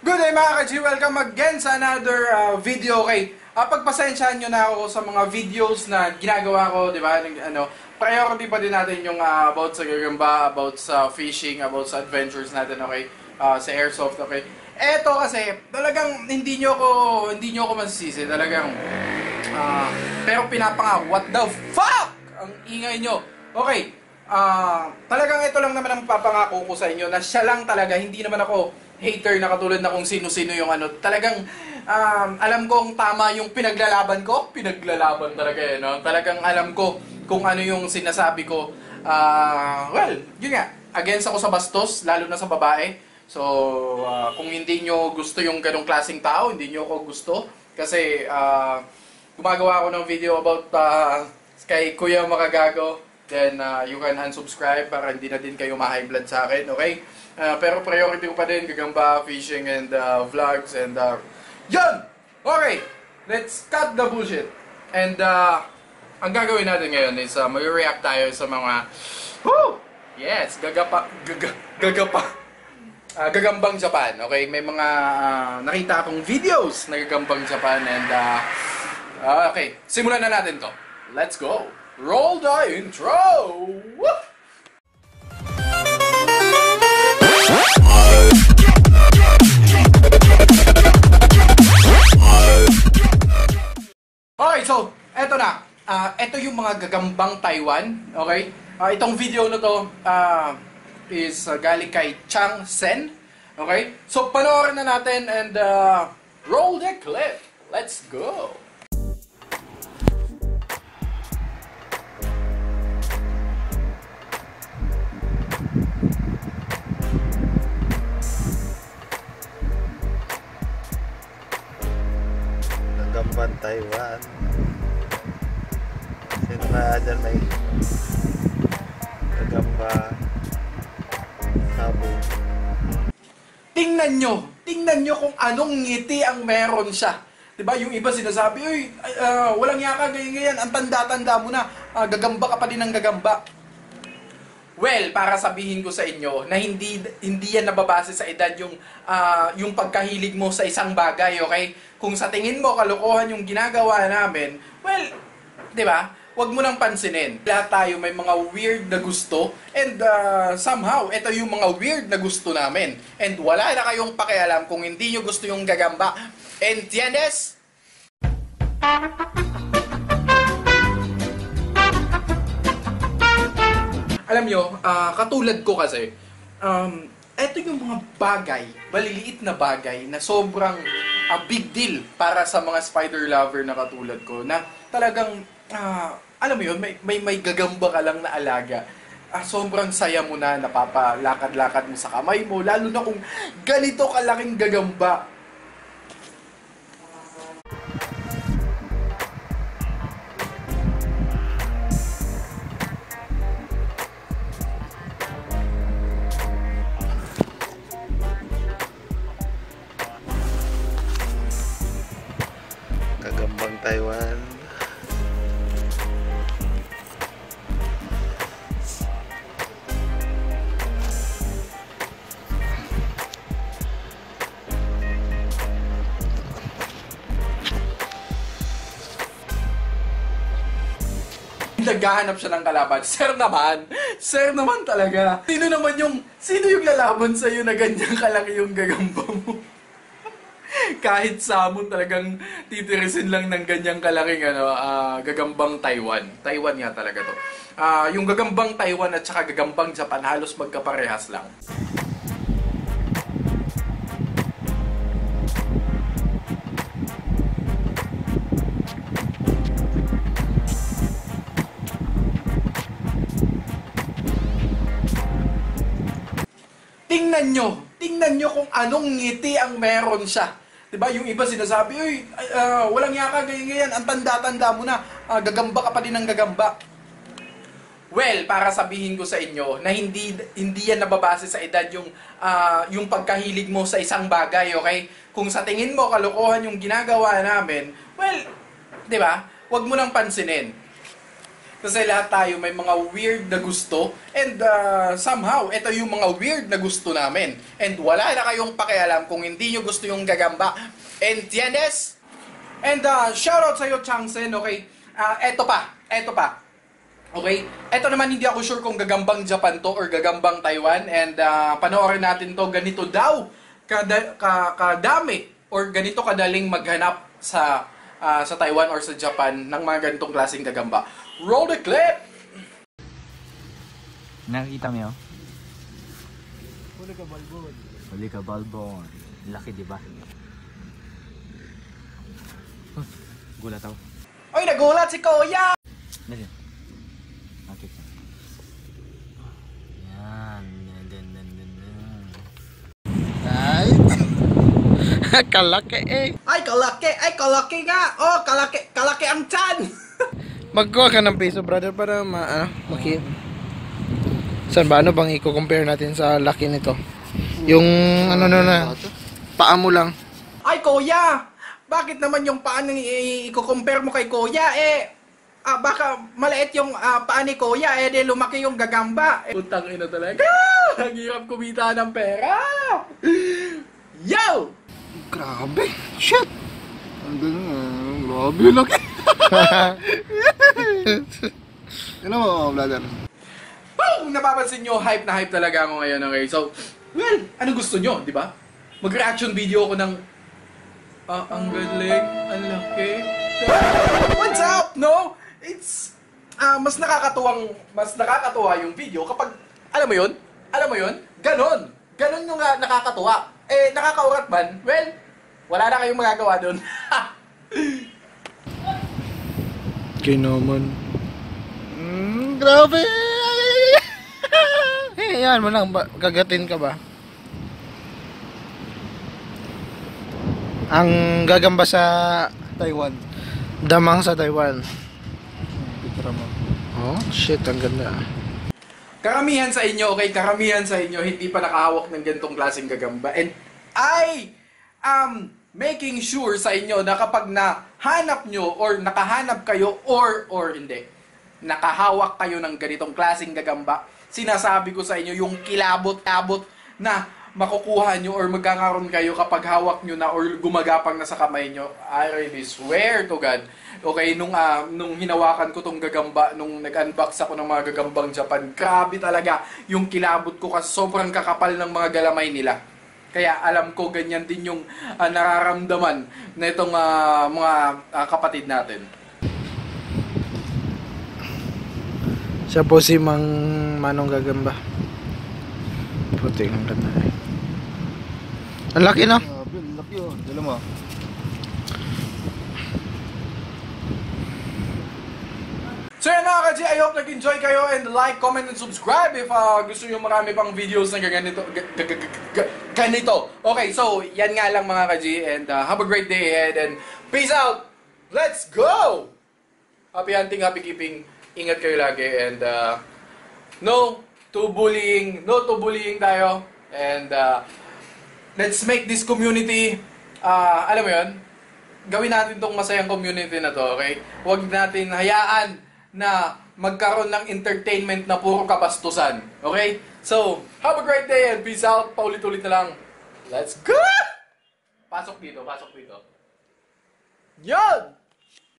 Good day mga ka-G! Welcome again sa another video. Okay, pagpasensyahan nyo na ako sa mga videos na ginagawa ko, di ba? Priority pa din natin yung about sa gagamba, about sa fishing, about sa adventures natin, okay? Sa airsoft, okay? Eto kasi, talagang hindi nyo ako masisisi, talagang pero pinapangako, what the fuck? Ang ingay nyo. Okay, talagang ito lang naman ang papangako ko sa inyo na siya lang talaga, hindi naman ako hater na katulad na kung sino-sino yung talagang alam kong tama yung pinaglalaban ko. Pinaglalaban talaga no? Talagang alam ko kung ano yung sinasabi ko. Well, yun nga, against ako sa bastos, lalo na sa babae. So, kung hindi nyo gusto yung ganong klaseng tao, hindi nyo ako gusto. Kasi, gumagawa ako ng video about kay Kuya Makagago. Then, you can unsubscribe para hindi na din kayo ma-high blood sa akin, okay? Pero priority ko pa din, gagamba, fishing, and vlogs, and yun! Okay! Let's cut the bullshit! And ang gagawin natin ngayon is mag-react tayo sa mga woo! Yes! Gagambang Japan, okay? May mga nakita akong videos na gagambang Japan, and okay, simulan na natin to. Let's go! Roll the intro! Woo! Okay, so, eto na. Eto yung mga gagambang Taiwan, okay? Itong video na to is galing kay Chang Sen, okay? So, panoorin na natin and roll the clip. Let's go! Gagamban Taiwan. Sino kaya dyan may gagamba sabong? Tingnan nyo kung anong ngiti ang meron siya. Diba? Yung iba sinasabi, uy, walang yaka, ganyan, ang tanda-tanda mo na, gagamba ka pa din ng gagamba. Well, para sabihin ko sa inyo na hindi yan nababase sa edad yung pagkahilig mo sa isang bagay, okay? Kung sa tingin mo kalokohan yung ginagawa namin, well, 'di ba? Huwag mo nang pansinin. Lahat tayo may mga weird na gusto and somehow ito yung mga weird na gusto namin. And wala na kayong pakialam kung hindi nyo gusto yung gagamba. Entiendes? Alam nyo, katulad ko kasi, eto yung mga bagay, maliliit na bagay na sobrang big deal para sa mga spider lover na katulad ko, na talagang, alam mo yun, may gagamba ka lang na alaga. Sobrang saya mo na, napapalakad-lakad mo sa kamay mo, lalo na kung ganito kalaking gagamba. Gagambang Taiwan. Naghahanap siya ng kalaban. Sir naman talaga. Sino yung lalaban sa'yo na ganyan kalaki yung gagamba mo? Kahit samon talagang titirisin lang ng ganyang kalaking gagambang Taiwan. Taiwan nga talaga to. Yung gagambang Taiwan at saka gagambang Japan halos magkaparehas lang. Tingnan nyo kung anong ngiti ang meron siya. Diba? Yung iba sinasabi, uy, walang yaka, ganyan, ang tanda-tanda mo na, gagamba ka pa din ng gagamba. Well, para sabihin ko sa inyo na hindi yan nababase sa edad yung pagkahilig mo sa isang bagay, okay? Kung sa tingin mo kalokohan yung ginagawa namin, well, 'di ba? Huwag mo nang pansinin. Kasi lahat tayo may mga weird na gusto. And somehow, ito yung mga weird na gusto namin. And wala na kayong pakialam kung hindi nyo gusto yung gagamba. Entiendes? And shoutout sa'yo, Changsen, okay? Eto pa. Okay? Eto naman, hindi ako sure kung gagambang Japan to or gagambang Taiwan. And panoorin natin to, ganito daw kadami or ganito kadaling maghanap sa Taiwan or sa Japan ng mga ganitong klaseng gagamba. Roll the clip! Nakikita mo yun? Huli ka balbon. Laki, di ba? Gulat ako. Oy, nagulat si Kuya! Nalin. Okay. Yan. Kalaki eh. Ay, kalaki nga! Oh, kalaki ang tiyan! Magkuha ka ng peso, brother, para Saan ba? Ano bang i-compare natin sa laki nito? Yung ano na, paa mo lang. Ay, Kuya! Bakit naman yung paa nang i-compare mo kay Kuya? Baka maliit yung paa ni Kuya, di lumaki yung gagamba. Putang ina talaga! Ang hirap kumita ng pera! Yo! Grabe. Shit. Grabe yung laki. Ano mo, brother? Kung napapansin nyo, hype na hype talaga ako ngayon, okay? So, well, ano gusto nyo, di ba? Mag-reaction video ako ng ang galing, ang laki. What's up, no? It's mas nakakatuwa yung video kapag alam mo yun? Ganon yung nakakatuwa. Nakakaurat man, well, wala na kayong magagawa doon. Okay naman. Grabe. Yan mo lang, gagatin ka ba? Ang gagamba sa Taiwan. damang sa Taiwan. Picture mo. Oh, shit, ang ganda. Karamihan sa inyo, hindi pa nakahawak ng ganitong klaseng gagamba. And I am making sure sa inyo na kapag nahanap nyo or nakahanap kayo or hindi, nakahawak kayo ng ganitong klaseng gagamba, sinasabi ko sa inyo yung kilabot-abot na makukuha nyo or magkakaroon kayo kapag hawak nyo na or gumagapang na sa kamay nyo. I really swear to God. Okay, nung hinawakan ko tong gagamba, nung nag-unbox ako ng mga gagambang Japan, grabe talaga yung kilabot ko kasi sobrang kakapal ng mga galamay nila. Kaya alam ko ganyan din yung nararamdaman na itong mga kapatid natin. Siya po si Mang Manong Gagamba. Puti ang ganda eh. Ang laki, no? Ang laki yun. Dala mo. So yan mga ka-G, I hope nag-enjoy kayo and like, comment, and subscribe if gusto nyo marami pang videos na ganito. Okay, so yan nga lang mga ka-G and have a great day ahead and peace out! Let's go! Happy hunting, happy keeping. Ingat kayo lagi and no to bullying tayo and let's make this community, alam mo yun, gawin natin tong masayang community na to, okay? Huwag natin hayaan na magkaroon ng entertainment na puro kabastusan. Okay? So, have a great day and peace out. Paulit-ulit na lang. Let's go! Pasok dito. Yan!